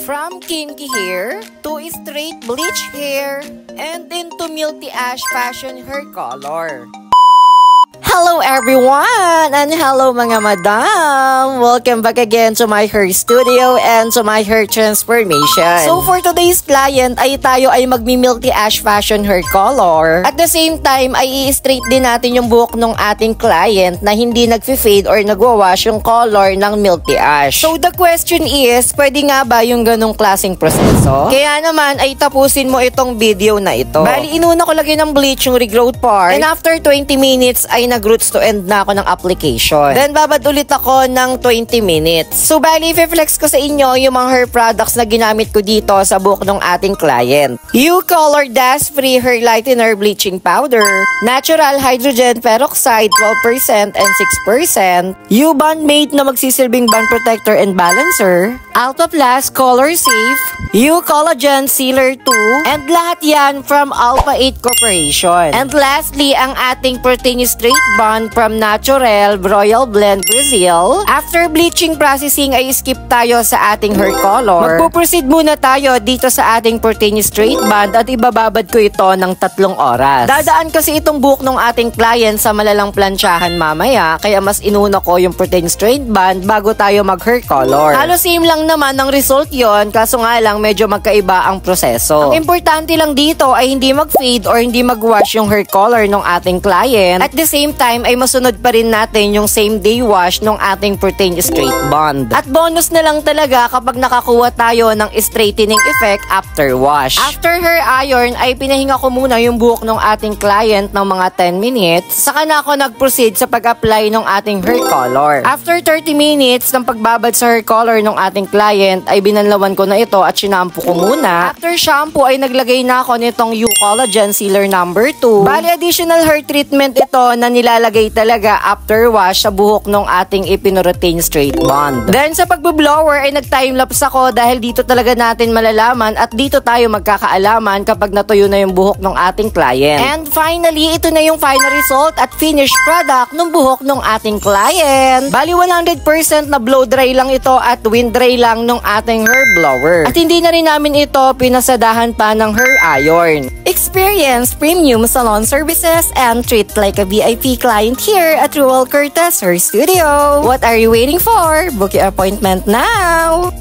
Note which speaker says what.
Speaker 1: From kinky hair to straight bleach hair and into milky ash fashion hair color. Hello everyone and hello mga madam! Welcome back again to my hair studio and to my hair transformation. So for today's client ay tayo ay magmi-milky ash fashion hair color. At the same time ay i-straight din natin yung buhok ng ating client na hindi nagfi-fade or nagwawash yung color ng milky ash. So the question is, pwede nga ba yung ganong klaseng proseso? Kaya naman ay tapusin mo itong video na ito. Bali inuna ko lagyan ng bleach yung regrowth part and after 20 minutes ay nag-roots to end na ako ng application. Then, babad ulit ako ng 20 minutes. So, bali, i-flex ko sa inyo yung mga hair products na ginamit ko dito sa buhok ng ating client. U-Color Dust Free Hair Lightener Bleaching Powder, Natural Hydrogen Peroxide 12% and 6%, U-Bond Mate na magsisilbing bond protector and balancer, Alpha Plus Color Safe, U-Collagen Sealer 2, and lahat yan from Alpha 8 Corporation. And lastly, ang ating protein straight bond from Naturel Royal Blend Brazil. After bleaching processing ay skip tayo sa ating hair color. Magpo-proceed muna tayo dito sa ating protein straight bond at ibababad ko ito ng 3 oras. Dadaan kasi itong buhok ng ating client sa malalang plansyahan mamaya, kaya mas inuna ko yung protein straight bond bago tayo mag hair color. Halos same lang naman ang result yon, kaso nga lang medyo magkaiba ang proseso. Ang importante lang dito ay hindi mag-fade or hindi mag-wash yung hair color ng ating client. At the same time ay masunod pa rin natin yung same day wash ng ating protein straight bond. At bonus na lang talaga kapag nakakuha tayo ng straightening effect after wash. After hair iron ay pinahinga ko muna yung buhok ng ating client ng mga 10 minutes. Saka na ako nag-proceed sa pag-apply ng ating hair color. After 30 minutes ng pagbabad sa hair color ng ating client ay binanlawan ko na ito at sinampo ko muna. After shampoo ay naglagay na ako nitong U-Collagen Sealer number 2. Bali additional hair treatment ito na nilalagay talaga after wash sa buhok ng ating ipinorotain straight bond. Then sa pagbo-blower ay nag-timelapse ako dahil dito talaga natin malalaman at dito tayo magkakaalaman kapag natuyo na yung buhok ng ating client. And finally, ito na yung final result at finished product ng buhok ng ating client. Bali 100% na blow dry lang ito at wind dry lang ng ating hair blower. At hindi na rin namin ito pinasadahan pa ng hair iron. Experience premium salon services and treat like a VIP client here at Ruel Curtis Hair Studio. What are you waiting for? Book your appointment now!